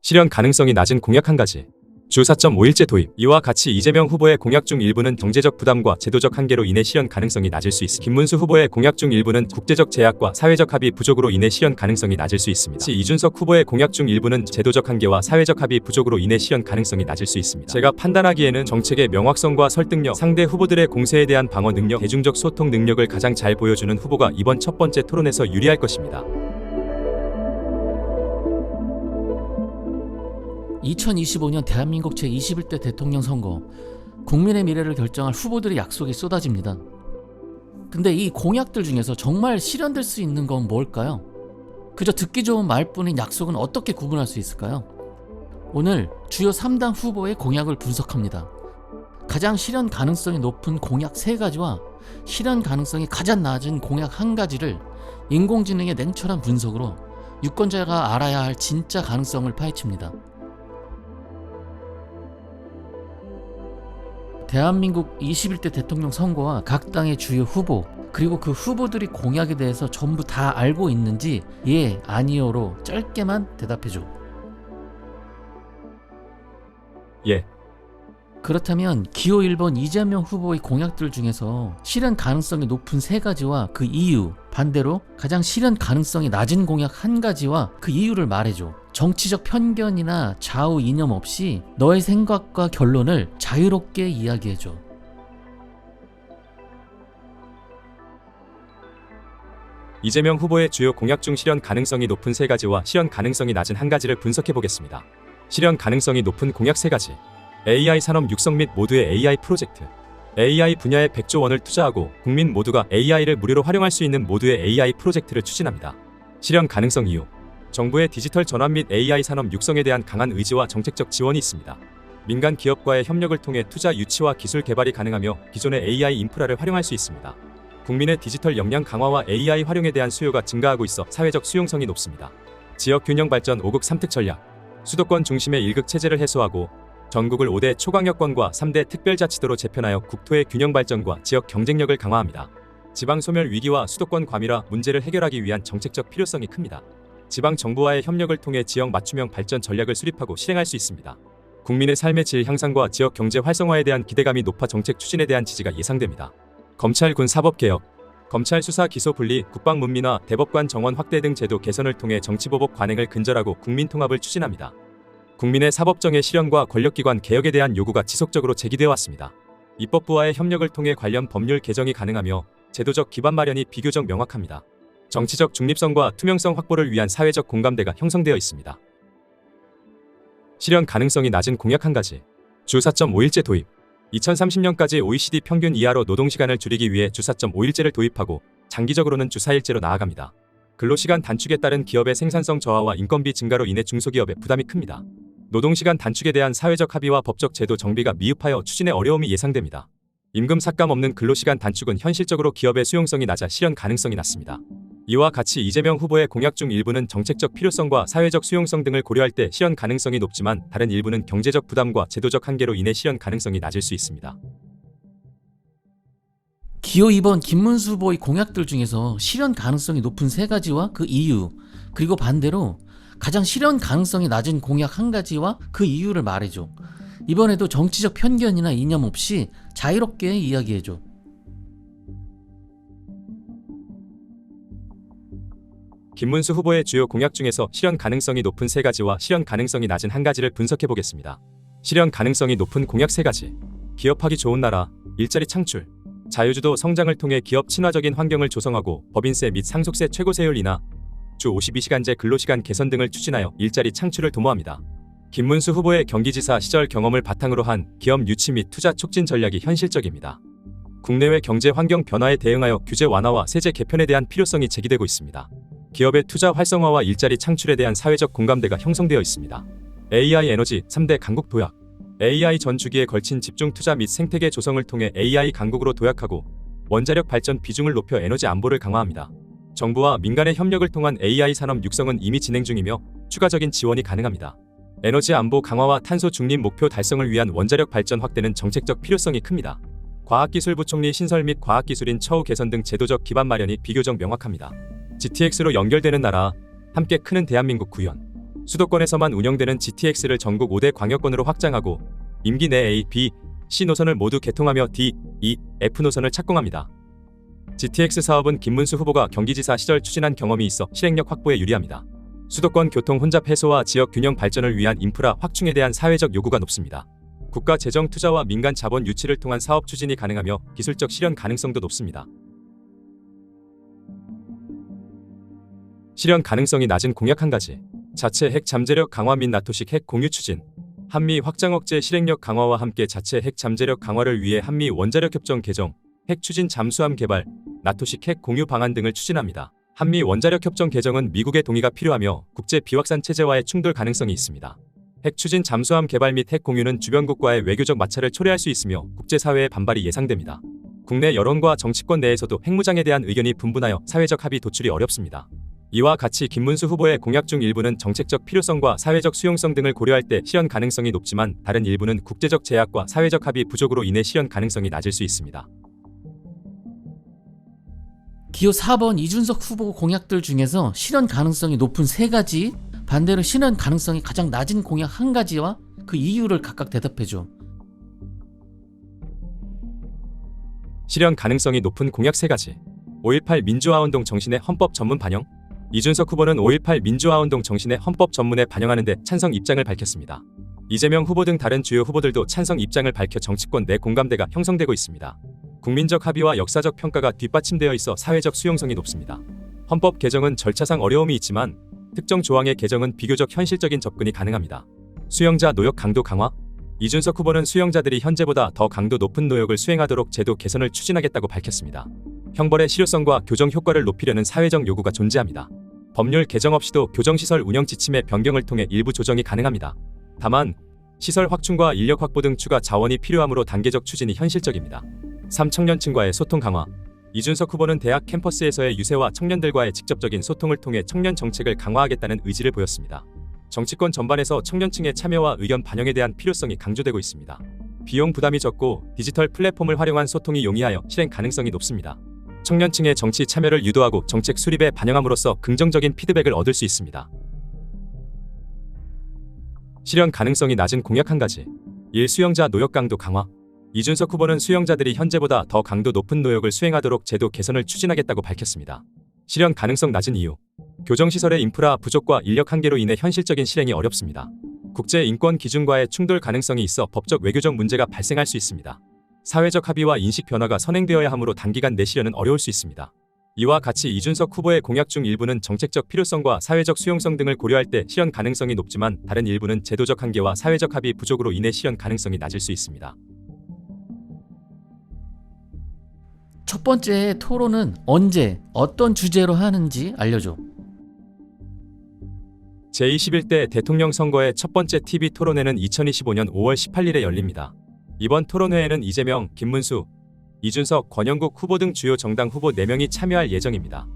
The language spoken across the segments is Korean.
실현 가능성이 낮은 공약 한 가지. 주 4.5일제 도입. 이와 같이 이재명 후보의 공약 중 일부는 경제적 부담과 제도적 한계로 인해 실현 가능성이 낮을 수 있습니다. 김문수 후보의 공약 중 일부는 국제적 제약과 사회적 합의 부족으로 인해 실현 가능성이 낮을 수 있습니다. 이준석 후보의 공약 중 일부는 제도적 한계와 사회적 합의 부족으로 인해 실현 가능성이 낮을 수 있습니다. 제가 판단하기에는 정책의 명확성과 설득력, 상대 후보들의 공세에 대한 방어 능력, 대중적 소통 능력을 가장 잘 보여주는 후보가 이번 첫 번째 토론에서 유리할 것입니다. 2025년 대한민국 제21대 대통령 선거, 국민의 미래를 결정할 후보들의 약속이 쏟아집니다. 근데 이 공약들 중에서 정말 실현될 수 있는 건 뭘까요? 그저 듣기 좋은 말뿐인 약속은 어떻게 구분할 수 있을까요? 오늘 주요 3당 후보의 공약을 분석합니다. 가장 실현 가능성이 높은 공약 3가지와 실현 가능성이 가장 낮은 공약 1가지를 인공지능의 냉철한 분석으로 유권자가 알아야 할 진짜 가능성을 파헤칩니다. 대한민국 21대 대통령 선거와 각 당의 주요 후보, 그리고 그 후보들이 공약에 대해서 전부 다 알고 있는지 예, 아니요로 짧게만 대답해줘. 예. 그렇다면 기호 1번 이재명 후보의 공약들 중에서 실현 가능성이 높은 3가지와 그 이유, 반대로 가장 실현 가능성이 낮은 공약 1가지와 그 이유를 말해줘. 정치적 편견이나 좌우 이념 없이 너의 생각과 결론을 자유롭게 이야기해줘. 이재명 후보의 주요 공약 중 실현 가능성이 높은 3가지와 실현 가능성이 낮은 1가지를 분석해 보겠습니다. 실현 가능성이 높은 공약 3가지. AI 산업 육성 및 모두의 AI 프로젝트. AI 분야에 100조 원을 투자하고 국민 모두가 AI를 무료로 활용할 수 있는 모두의 AI 프로젝트를 추진합니다. 실현 가능성 이유. 정부의 디지털 전환 및 AI 산업 육성에 대한 강한 의지와 정책적 지원이 있습니다. 민간 기업과의 협력을 통해 투자 유치와 기술 개발이 가능하며 기존의 AI 인프라를 활용할 수 있습니다. 국민의 디지털 역량 강화와 AI 활용에 대한 수요가 증가하고 있어 사회적 수용성이 높습니다. 지역 균형 발전 5극 3특 전략. 수도권 중심의 1극 체제를 해소하고 전국을 5대 초강력권과 3대 특별자치도로 재편하여 국토의 균형 발전과 지역 경쟁력을 강화합니다. 지방 소멸 위기와 수도권 과밀화 문제를 해결하기 위한 정책적 필요성이 큽니다. 지방 정부와의 협력을 통해 지역 맞춤형 발전 전략을 수립하고 실행할 수 있습니다. 국민의 삶의 질 향상과 지역 경제 활성화에 대한 기대감이 높아 정책 추진에 대한 지지가 예상됩니다. 검찰 군 사법개혁. 검찰 수사 기소 분리, 국방 문민화, 대법관 정원 확대 등 제도 개선을 통해 정치보복 관행을 근절하고 국민 통합을 추진합니다. 국민의 사법정의 실현과 권력기관 개혁에 대한 요구가 지속적으로 제기되어 왔습니다. 입법부와의 협력을 통해 관련 법률 개정이 가능하며 제도적 기반 마련이 비교적 명확합니다. 정치적 중립성과 투명성 확보를 위한 사회적 공감대가 형성되어 있습니다. 실현 가능성이 낮은 공약 1가지. 주 4.5일제 도입. 2030년까지 OECD 평균 이하로 노동시간을 줄이기 위해 주 4.5일제를 도입하고 장기적으로는 주 4일제로 나아갑니다. 근로시간 단축에 따른 기업의 생산성 저하와 인건비 증가로 인해 중소기업의 부담이 큽니다. 노동시간 단축에 대한 사회적 합의와 법적 제도 정비가 미흡하여 추진에 어려움이 예상됩니다. 임금 삭감 없는 근로시간 단축은 현실적으로 기업의 수용성이 낮아 실현 가능성이 낮습니다. 이와 같이 이재명 후보의 공약 중 일부는 정책적 필요성과 사회적 수용성 등을 고려할 때 실현 가능성이 높지만 다른 일부는 경제적 부담과 제도적 한계로 인해 실현 가능성이 낮을 수 있습니다. 기호 2번 김문수 후보의 공약들 중에서 실현 가능성이 높은 3가지와 그 이유, 그리고 반대로 가장 실현 가능성이 낮은 공약 1가지와 그 이유를 말해줘. 이번에도 정치적 편견이나 이념 없이 자유롭게 이야기해줘. 김문수 후보의 주요 공약 중에서 실현 가능성이 높은 3가지와 실현 가능성이 낮은 1가지를 분석해 보겠습니다. 실현 가능성이 높은 공약 3가지. 기업하기 좋은 나라, 일자리 창출. 자유주도 성장을 통해 기업 친화적인 환경을 조성하고 법인세 및 상속세 최고세율 인하, 주 52시간제 근로시간 개선 등을 추진하여 일자리 창출을 도모합니다. 김문수 후보의 경기지사 시절 경험을 바탕으로 한 기업 유치 및 투자 촉진 전략이 현실적입니다. 국내외 경제 환경 변화에 대응하여 규제 완화와 세제 개편에 대한 필요성이 제기되고 있습니다. 기업의 투자 활성화와 일자리 창출에 대한 사회적 공감대가 형성되어 있습니다. AI 에너지 3대 강국 도약. AI 전 주기에 걸친 집중 투자 및 생태계 조성을 통해 AI 강국으로 도약하고 원자력 발전 비중을 높여 에너지 안보를 강화합니다. 정부와 민간의 협력을 통한 AI 산업 육성은 이미 진행 중이며 추가적인 지원이 가능합니다. 에너지 안보 강화와 탄소 중립 목표 달성을 위한 원자력 발전 확대는 정책적 필요성이 큽니다. 과학기술부총리 신설 및 과학기술인 처우 개선 등 제도적 기반 마련이 비교적 명확합니다. GTX로 연결되는 나라, 함께 크는 대한민국 구현. 수도권에서만 운영되는 GTX를 전국 5대 광역권으로 확장하고 임기 내 A, B, C 노선을 모두 개통하며 D, E, F 노선을 착공합니다. GTX 사업은 김문수 후보가 경기지사 시절 추진한 경험이 있어 실행력 확보에 유리합니다. 수도권 교통 혼잡 해소와 지역 균형 발전을 위한 인프라 확충에 대한 사회적 요구가 높습니다. 국가 재정 투자와 민간 자본 유치를 통한 사업 추진이 가능하며 기술적 실현 가능성도 높습니다. 실현 가능성이 낮은 공약 한 가지. 자체 핵 잠재력 강화 및 나토식 핵 공유 추진. 한미 확장 억제 실행력 강화와 함께 자체 핵 잠재력 강화를 위해 한미 원자력 협정 개정, 핵 추진 잠수함 개발, 나토식 핵 공유 방안 등을 추진합니다. 한미 원자력 협정 개정은 미국의 동의가 필요하며 국제 비확산 체제와의 충돌 가능성이 있습니다. 핵 추진 잠수함 개발 및 핵 공유는 주변국과의 외교적 마찰을 초래할 수 있으며 국제사회의 반발이 예상됩니다. 국내 여론과 정치권 내에서도 핵무장에 대한 의견이 분분하여 사회적 합의 도출이 어렵습니다. 이와 같이 김문수 후보의 공약 중 일부는 정책적 필요성과 사회적 수용성 등을 고려할 때 실현 가능성이 높지만 다른 일부는 국제적 제약과 사회적 합의 부족으로 인해 실현 가능성이 낮을 수 있습니다. 기호 4번 이준석 후보 공약들 중에서 실현 가능성이 높은 3가지, 반대로 실현 가능성이 가장 낮은 공약 1가지와 그 이유를 각각 대답해줘. 실현 가능성이 높은 공약 3가지. 5.18 민주화운동 정신의 헌법 전문 반영. 이준석 후보는 5.18 민주화운동 정신의 헌법 전문에 반영하는 데 찬성 입장을 밝혔습니다. 이재명 후보 등 다른 주요 후보들도 찬성 입장을 밝혀 정치권 내 공감대가 형성되고 있습니다. 국민적 합의와 역사적 평가가 뒷받침되어 있어 사회적 수용성이 높습니다. 헌법 개정은 절차상 어려움이 있지만 특정 조항의 개정은 비교적 현실적인 접근이 가능합니다. 수용자 노역 강도 강화. 이준석 후보는 수용자들이 현재보다 더 강도 높은 노역을 수행하도록 제도 개선을 추진하겠다고 밝혔습니다. 형벌의 실효성과 교정 효과를 높이려는 사회적 요구가 존재합니다. 법률 개정 없이도 교정시설 운영 지침의 변경을 통해 일부 조정이 가능합니다. 다만 시설 확충과 인력 확보 등 추가 자원이 필요하므로 단계적 추진이 현실적입니다. 3. 청년층과의 소통 강화. 이준석 후보는 대학 캠퍼스에서의 유세와 청년들과의 직접적인 소통을 통해 청년 정책을 강화하겠다는 의지를 보였습니다. 정치권 전반에서 청년층의 참여와 의견 반영에 대한 필요성이 강조되고 있습니다. 비용 부담이 적고 디지털 플랫폼을 활용한 소통이 용이하여 실행 가능성이 높습니다. 청년층의 정치 참여를 유도하고 정책 수립에 반영함으로써 긍정적인 피드백을 얻을 수 있습니다. 실현 가능성이 낮은 공약 1가지. 1. 수용자 노역 강도 강화. 이준석 후보는 수용자들이 현재보다 더 강도 높은 노역을 수행하도록 제도 개선을 추진하겠다고 밝혔습니다. 실현 가능성 낮은 이유. 교정시설의 인프라 부족과 인력 한계로 인해 현실적인 실행이 어렵습니다. 국제 인권 기준과의 충돌 가능성이 있어 법적 외교적 문제가 발생할 수 있습니다. 사회적 합의와 인식 변화가 선행되어야 하므로 단기간 내 실현은 어려울 수 있습니다. 이와 같이 이준석 후보의 공약 중 일부는 정책적 필요성과 사회적 수용성 등을 고려할 때 실현 가능성이 높지만 다른 일부는 제도적 한계와 사회적 합의 부족으로 인해 실현 가능성이 낮을 수 있습니다. 첫 번째 토론은 언제, 어떤 주제로 하는지 알려줘. 제21대 대통령 선거의 첫 번째 TV 토론회는 2025년 5월 18일에 열립니다. 이번 토론회에는 이재명, 김문수, 이준석, 권영국 후보 등 주요 정당 후보 4명이 참여할 예정입니다.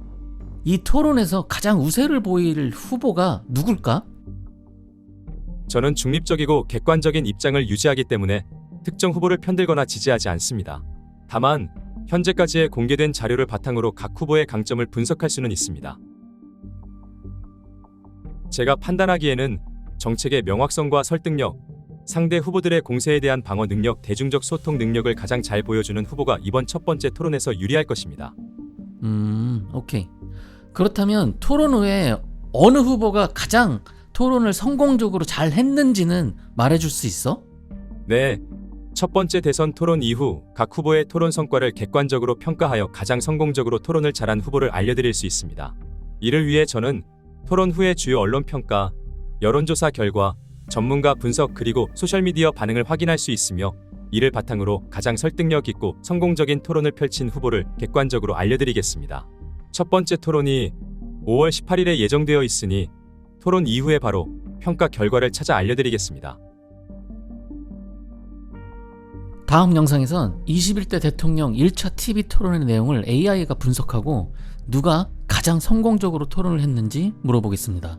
이 토론에서 가장 우세를 보일 후보가 누굴까? 저는 중립적이고 객관적인 입장을 유지하기 때문에 특정 후보를 편들거나 지지하지 않습니다. 다만 현재까지의 공개된 자료를 바탕으로 각 후보의 강점을 분석할 수는 있습니다. 제가 판단하기에는 정책의 명확성과 설득력, 상대 후보들의 공세에 대한 방어 능력, 대중적 소통 능력을 가장 잘 보여주는 후보가 이번 첫 번째 토론에서 유리할 것입니다. 오케이. 그렇다면 토론 후에 어느 후보가 가장 토론을 성공적으로 잘 했는지는 말해줄 수 있어? 네. 첫 번째 대선 토론 이후 각 후보의 토론 성과를 객관적으로 평가하여 가장 성공적으로 토론을 잘한 후보를 알려드릴 수 있습니다. 이를 위해 저는 토론 후의 주요 언론 평가, 여론조사 결과, 전문가 분석 그리고 소셜미디어 반응을 확인할 수 있으며 이를 바탕으로 가장 설득력 있고 성공적인 토론을 펼친 후보를 객관적으로 알려드리겠습니다. 첫 번째 토론이 5월 18일에 예정되어 있으니 토론 이후에 바로 평가 결과를 찾아 알려드리겠습니다. 다음 영상에선 21대 대통령 1차 TV 토론의 내용을 AI가 분석하고 누가 가장 성공적으로 토론을 했는지 물어보겠습니다.